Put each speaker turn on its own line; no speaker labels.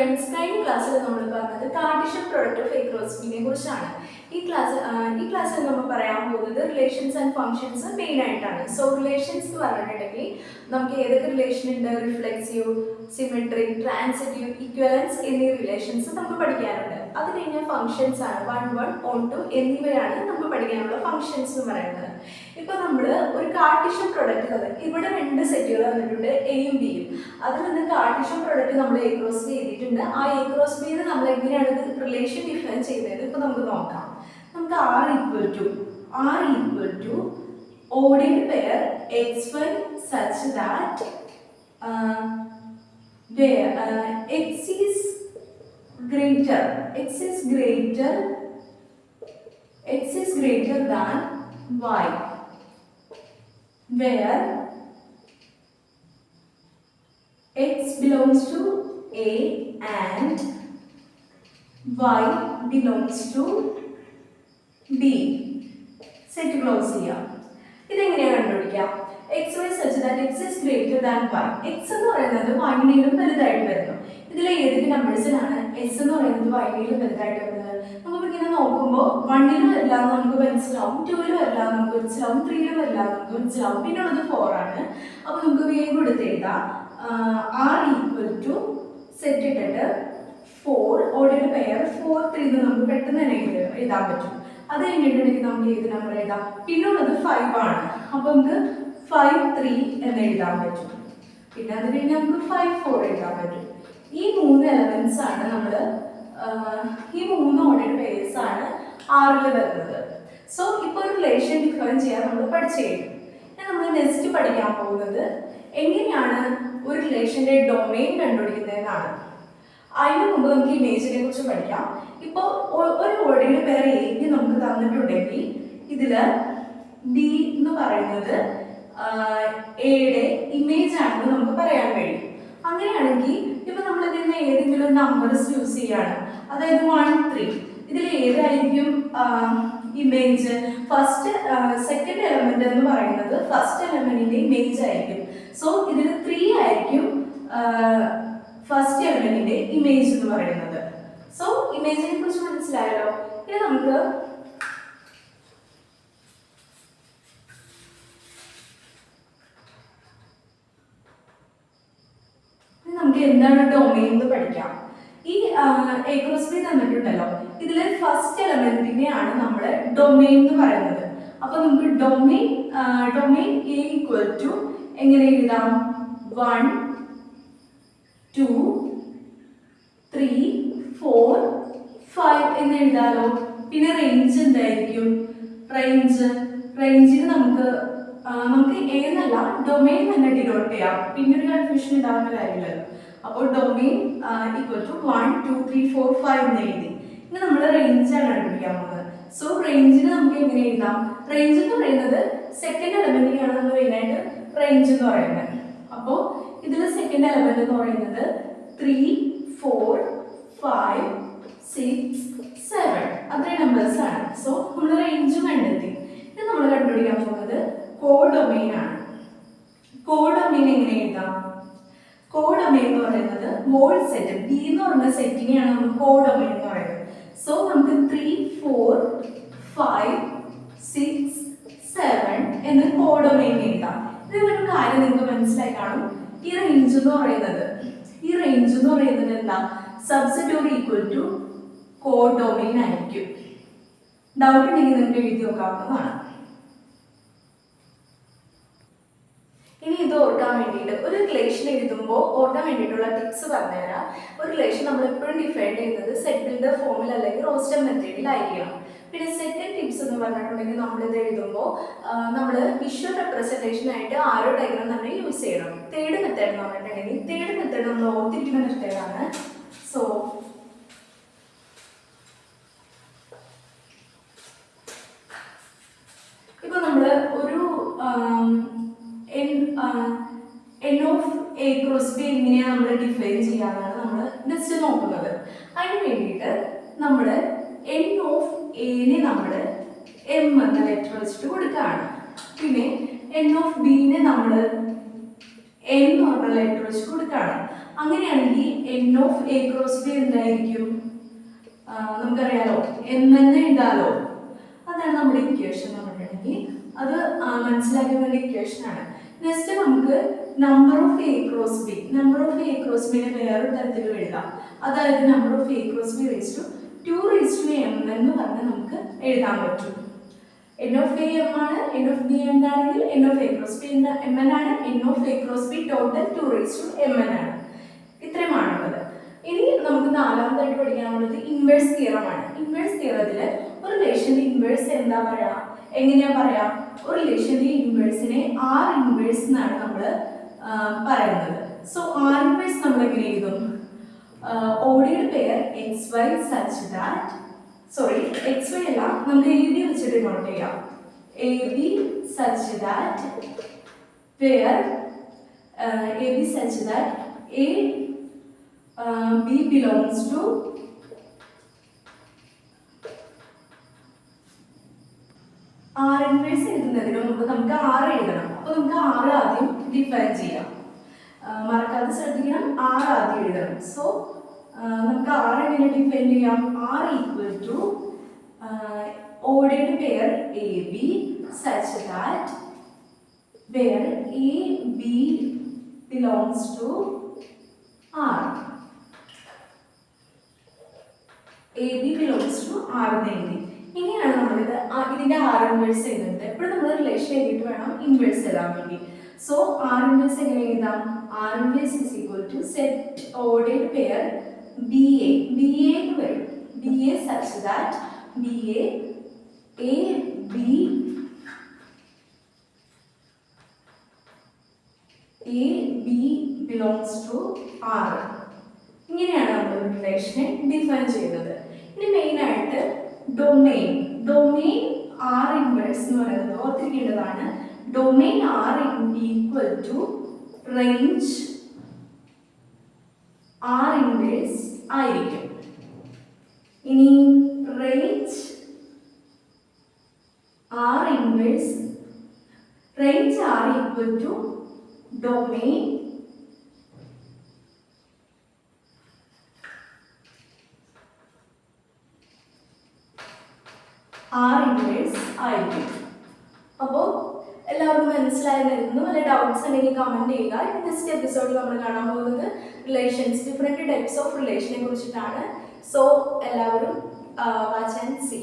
Students, കഴിഞ്ഞ ക്ലാസ്സിൽ നമ്മൾ പറഞ്ഞത് Cartesian product of A cross ബിനെ കുറിച്ചാണ്. ഈ ക്ലാസ്സിൽ നമ്മൾ പറയാൻ പോകുന്നത് റിലേഷൻസ് ആൻഡ് ഫംഗ്ഷൻസ് മെയിൻ ആയിട്ടാണ്. സോ റിലേഷൻസ് എന്ന് പറഞ്ഞിട്ടുണ്ടെങ്കിൽ നമുക്ക് ഏതൊക്കെ റിലേഷൻ ഉണ്ട്, റിഫ്ലെക്സീവ്, സിമെട്രിക്, ട്രാൻസിറ്റീവ്, ഇക്വലൻസ് എന്നീ റിലേഷൻസ് നമുക്ക് പഠിക്കാനുണ്ട്. അത് കഴിഞ്ഞാൽ ഫംഗ്ഷൻസ് ആണ് 1, 1, on 2 എന്നിവയാണ് നമുക്ക് പഠിക്കാനുള്ള ഫംഗ്ഷൻസ് എന്ന് പറയുന്നത്. ഇപ്പൊ നമ്മൾ ഒരു കാർട്ടീഷ്യൻ പ്രൊഡക്റ്റ് തന്നെ ഇവിടെ 2 സെറ്റുകൾ വന്നിട്ടുണ്ട്, എയും ബിയും. അതിൽ നിന്ന് കാർട്ടീഷ്യൻ പ്രൊഡക്റ്റ് നമ്മൾ എ ക്രോസ് ബി എഴുതിയിട്ടുണ്ട്. ആ എ ക്രോസ് ബിയിൽ നമ്മൾ എങ്ങനെയാണ് ഇത് റിലേഷൻ ഡിഫൈൻ ചെയ്യുന്നത് ഇപ്പൊ നമുക്ക് നോക്കാം. നമുക്ക് R equal to ordered pair x1 such that where x is greater than y, where x belongs to A and y belongs to B. Set close ചെയ്യാം. ഇതെങ്ങനെയാണ് കണ്ടുപിടിക്കാം? X y such that x is greater than y. X എന്ന് പറയുന്നത് വൈനേലും വലുതായിട്ട് വരുന്നു. ഇതിലെ ഏതൊക്കെ നമ്പേഴ്സിനാണ് S എന്ന് പറയുന്നത് വൈനേലും വലുതായിട്ട് വരുന്നത്? നമുക്ക് ഇങ്ങനെ നോക്കുമ്പോൾ 1 വരില്ല എന്ന് നമുക്ക് മനസ്സിലാവും, 2 വരില്ല എന്ന് നമുക്ക് മനസ്സിലാവും, 3 വരില്ല എന്ന് നമുക്ക് മനസ്സിലാവും. പിന്നെ ഉള്ളത് 4 ആണ്. അപ്പോൾ നമുക്ക് വേഗം എടുത്ത് എഴുതാം. R equal to സെറ്റ് ഇട്ടിട്ട് 4 ഓർഡേഡ് പെയർ 4, 3 എന്ന് നമുക്ക് പെട്ടെന്ന് തന്നെ എഴുതാൻ പറ്റും. അത് കഴിഞ്ഞിട്ടുണ്ടെങ്കിൽ നമുക്ക് ഏത് നമ്പർ എഴുതാം? പിന്നുള്ളത് 5 ആണ്. അപ്പോൾ നമുക്ക് 5, 3 എന്ന് എഴുതാൻ പറ്റും. പിന്നെ അത് കഴിഞ്ഞാൽ നമുക്ക് 5, 4 എഴുതാൻ പറ്റും. ഈ 3 എലമെന്റ്സ് ആണ് നമ്മൾ ഈ 3 ഓർഡേഡ് പെയർസ് ആണ് Rൽ വരുന്നത്. സോ ഇപ്പോൾ ഒരു റിലേഷൻ ഡിഫൈൻ ചെയ്യാൻ നമ്മൾ പഠിച്ചു കഴിഞ്ഞു. നമ്മൾ നെക്സ്റ്റ് പഠിക്കാൻ പോകുന്നത് എങ്ങനെയാണ് ഒരു റിലേഷന്റെ ഡൊമെയിൻ കണ്ടുപിടിക്കുന്നതെന്നാണ്. അതിന് മുമ്പ് നമുക്ക് ഇമേജിനെ കുറിച്ച് പഠിക്കാം. ഇപ്പോൾ ഒരു ഓർഡേഡ് പെയർ എ നമുക്ക് തന്നിട്ടുണ്ടെങ്കിൽ ഇതില് ബി എന്ന് പറയുന്നത് എയുടെ ഇമേജ് ആണെന്ന് നമുക്ക് പറയാൻ കഴിയും. അങ്ങനെയാണെങ്കിൽ ഇപ്പൊ നമ്മൾ ഇതിന് ഏതെങ്കിലും നമ്പേഴ്സ് യൂസ് ചെയ്യാണ്, അതായത് 1, 3, ഇതിൽ ഏതായിരിക്കും ഇമേജ്? സെക്കൻഡ് എലമെന്റ് എന്ന് പറയുന്നത് ഫസ്റ്റ് എലമെന്റിന്റെ ഇമേജ് ആയിരിക്കും. സോ ഇതിൽ 3 ആയിരിക്കും ഫസ്റ്റ് എലമെന്റിന്റെ ഇമേജ് എന്ന് പറയുന്നത്. സോ ഇമേജിനെ കുറിച്ച് മനസ്സിലായല്ലോ. ഇനി നമുക്ക് എന്താണ് ഡൊമെയിൻ എന്ന് പഠിക്കാം. ഈ എ ക്രോസ് ബി തന്നിട്ടുണ്ടല്ലോ, ഇതിലെ ഫസ്റ്റ് എലമെന്റിനെയാണ് നമ്മൾ ഡൊമെയിൻ എന്ന് പറയുന്നത്. അപ്പൊ നമുക്ക് ഡൊമെയിൻ എ ഈക്വൽ ടു എങ്ങനെ എഴുതാം? 1, 2, 3, 4, 5 എന്ന് എഴുതാലോ. പിന്നെ റേഞ്ച് എന്തായിരിക്കും? റേഞ്ചിന് നമുക്ക് ഏന്നല്ല ഡൊമെയിൻ തന്നെ ഡിനോട്ട് ചെയ്യാം. പിന്നെ ഒരു കൺഫ്യൂഷൻ ഉണ്ടാവുന്ന കാര്യമില്ലല്ലോ. അപ്പോൾ ഡൊമെയിൻ ഈക്വൽ ടു 1, 2, 3, 4, 5 എന്ന് എഴുതി. ഇനി നമ്മൾ റേഞ്ചാണ് കണ്ടുപിടിക്കാൻ പോകുന്നത്. സോ റേഞ്ചിന് നമുക്ക് എങ്ങനെ എഴുതാം? റേഞ്ച് എന്ന് പറയുന്നത് സെക്കൻഡ് എലമെന്റിനെയാണ് നമ്മൾ മെയിനായിട്ട് റേഞ്ച് എന്ന് പറയുന്നത്. അപ്പോൾ ഇതിൽ സെക്കൻഡ് എലമെന്റ് എന്ന് പറയുന്നത് 3, 4, 5, 6, 7 അത്രയും നമ്പേഴ്സ് ആണ്. സോ നമ്മൾ റേഞ്ചും കണ്ടെത്തി. ഇത് നമ്മൾ കണ്ടുപിടിക്കാൻ പോകുന്നത് കോഡൊമെയിൻ ആണ്. കോഡൊമെയിൻ എങ്ങനെ എഴുതാം? കോഡൊമെയിൻ എന്ന് പറയുന്നത് വോൾ സെറ്റ്, ബി എന്ന് പറയുന്ന സെറ്റിനെയാണ് നമ്മൾ കോഡൊമെയിൻ എന്ന് പറയുന്നത്. സോ നമുക്ക് 3, 4, 5, 6, 7 എന്ന് കോഡൊമെയിൻ എഴുതാം. ഇതിലൊരു കാര്യം നിങ്ങൾക്ക് മനസ്സിലായി കാണും. ഈ റേഞ്ച് എന്ന് പറയുന്നത് എന്താ? Subset or equal to codomain ആയിരിക്കും. ഡൗട്ട് ഉണ്ടെങ്കിൽ നിങ്ങൾക്ക് എഴുതി നോക്കാവുന്നതാണ്. ഇനി ഇത് ഓർക്കാൻ വേണ്ടിയിട്ട് ഒരു റിലേഷൻ എഴുതുമ്പോൾ ഓർക്കാൻ വേണ്ടിയിട്ടുള്ള ടിപ്സ് പറഞ്ഞുതരാം. ഒരു റിലേഷൻ നമ്മൾ എപ്പോഴും ഡിഫൈൻ ചെയ്യുന്നത് സെറ്റ് ബിൽഡർ ഫോമിൽ അല്ലെങ്കിൽ റോസ്റ്റർ മെത്തേഡിലായിരിക്കണം. പിന്നെ സെക്കൻഡ് ടിപ്സ് എന്ന് പറഞ്ഞിട്ടുണ്ടെങ്കിൽ നമ്മളിത് എഴുതുമ്പോൾ നമ്മൾ വിഷ്വൽ റെപ്രസെൻറ്റേഷൻ ആയിട്ട് ആരോ ഡയഗ്രാം തന്നെ യൂസ് ചെയ്യണം. തേർഡ് മെത്തേഡ് എന്ന് പറഞ്ഞിട്ടുണ്ടെങ്കിൽ തേർഡ് മെത്തേഡ് നമ്മൾ ഓർത്തിരിക്കുന്ന മെത്തേഡാണ്. സോ ഇപ്പൊ നമ്മൾ ഒരു n of A cross B എങ്ങനെയാണ് നമ്മൾ ഡിഫൈൻ ചെയ്യാനാണ് നമ്മൾ നെക്സ്റ്റ് നോക്കുന്നത്. അതിന് വേണ്ടിയിട്ട് നമ്മൾ n ഓഫ് എനെ നമ്മൾ m എന്ന ലെറ്റർ വെച്ചിട്ട് കൊടുക്കുകയാണ്. പിന്നെ n ഓഫ് ബിനെ നമ്മൾ എൻ എന്ന് പറഞ്ഞ ലെറ്റർ വെച്ച് കൊടുക്കുകയാണ്. അങ്ങനെയാണെങ്കിൽ N of A cross B എന്തായിരിക്കും? നമുക്കറിയാലോ എം എന്ന് എഴുതാലോ. അതാണ് നമ്മുടെ ഇക്വേഷൻ. പറഞ്ഞിട്ടുണ്ടെങ്കിൽ അത് മനസ്സിലാക്കാൻ വേണ്ട ഇക്വേഷൻ ആണ്. നെക്സ്റ്റ് നമുക്ക് number of A cross B, number of A cross ബിനെ വേറൊരു തരത്തിൽ എഴുതാം. അതായത് number of A cross B raise to 2 raise to m എന്ന് പറഞ്ഞ് നമുക്ക് എഴുതാൻ പറ്റും. n ഓഫ് എ m ആണ്, n ഓഫ് ബി എന്താണെങ്കിൽ n of A cross B m n ആണ്, n of A cross B total 2 raise to m n ആണ്. ഇത്രയുമാണുള്ളത്. ഇനി നമുക്ക് നാലാമതായിട്ട് പഠിക്കാനുള്ളത് ഇൻവേഴ്സ് തിയറം ആണ്. ഇൻവേഴ്സ് തിയറത്തിൽ ഒരു റിലേഷന്റെ ഇൻവേഴ്സ് എന്താ പറയാ, എങ്ങനെയാ പറയാ? ഒരു റിലേഷന്റെ ഇൻവേഴ്സിനെ ആർ ഇൻവേഴ്സ് എന്നാണ് നമ്മൾ പറയുന്നത്. സോ ആർ ഇൻവേഴ്സ് നമ്മൾ എങ്ങനെ എഴുതും? Ordered pair x y such that, sorry x y അല്ല, നമുക്ക് എ ബി വെച്ചിട്ട് നോട്ട് ചെയ്യാം. A b such that pair a b such that a b belongs to R inverse എഴുതുന്നതിന് മുമ്പ് നമുക്ക് ആർ എഴുതണം. അപ്പോൾ നമുക്ക് ആർ ആദ്യം ഡിഫൈൻ ചെയ്യാം. മറക്കാതെ ശ്രദ്ധിക്കണം, ആർ ആദ്യം എഴുതണം. സോ നമുക്ക് ആർ എങ്ങനെ ഡിഫൈൻ ചെയ്യാം? R equal to ordered pair a b such that pair a b belongs to R. A b belongs to R എന്ന് എഴുതി. ഇങ്ങനെയാണ് നമ്മളിത് ഇതിന്റെ ആർ ഇൻവേഴ്സ് എഴുതുന്നത്. എപ്പോഴും നമ്മൾ റിലേഷൻ എഴുതിയിട്ട് വേണം ഇൻവേഴ്സ് എഴുതാൻ വേണ്ടി. സോ ആർ ഇൻവേഴ്സ് എങ്ങനെ എഴുതാം? R inverse is equal to set ordered pair b a, b a എന്ന് വരും. B a such that b a b belongs to R. ഇങ്ങനെയാണ് നമ്മൾ റിലേഷനെ ഡിഫൈൻ ചെയ്യുന്നത്. ഇനി മെയിൻ ആയിട്ട് ഡൊമെയിൻ, ഡൊമെയിൻ ആർ ഇൻവേഴ്സ് എന്ന് പറയുന്നത് ഓർത്തിരിക്കേണ്ടതാണ്. Domain R equal to range R inverse ആയിരിക്കും. ഇനി range R inverse, range R equal to domain R inverse ആയിരിക്കും. അപ്പോൾ എല്ലാവർക്കും മനസ്സിലായിരുന്നു. വല്ല ഡൗട്ട്സ് ഉണ്ടെങ്കിൽ കമൻറ്റ് ചെയ്യുക. നെക്സ്റ്റ് എപ്പിസോഡിൽ നമ്മൾ കാണാൻ പോകുന്നത് റിലേഷൻസ്, ഡിഫറെൻറ്റ് ടൈപ്സ് ഓഫ് റിലേഷനെ കുറിച്ചിട്ടാണ്. സോ എല്ലാവരും വാച്ച് ആൻഡ് സീ.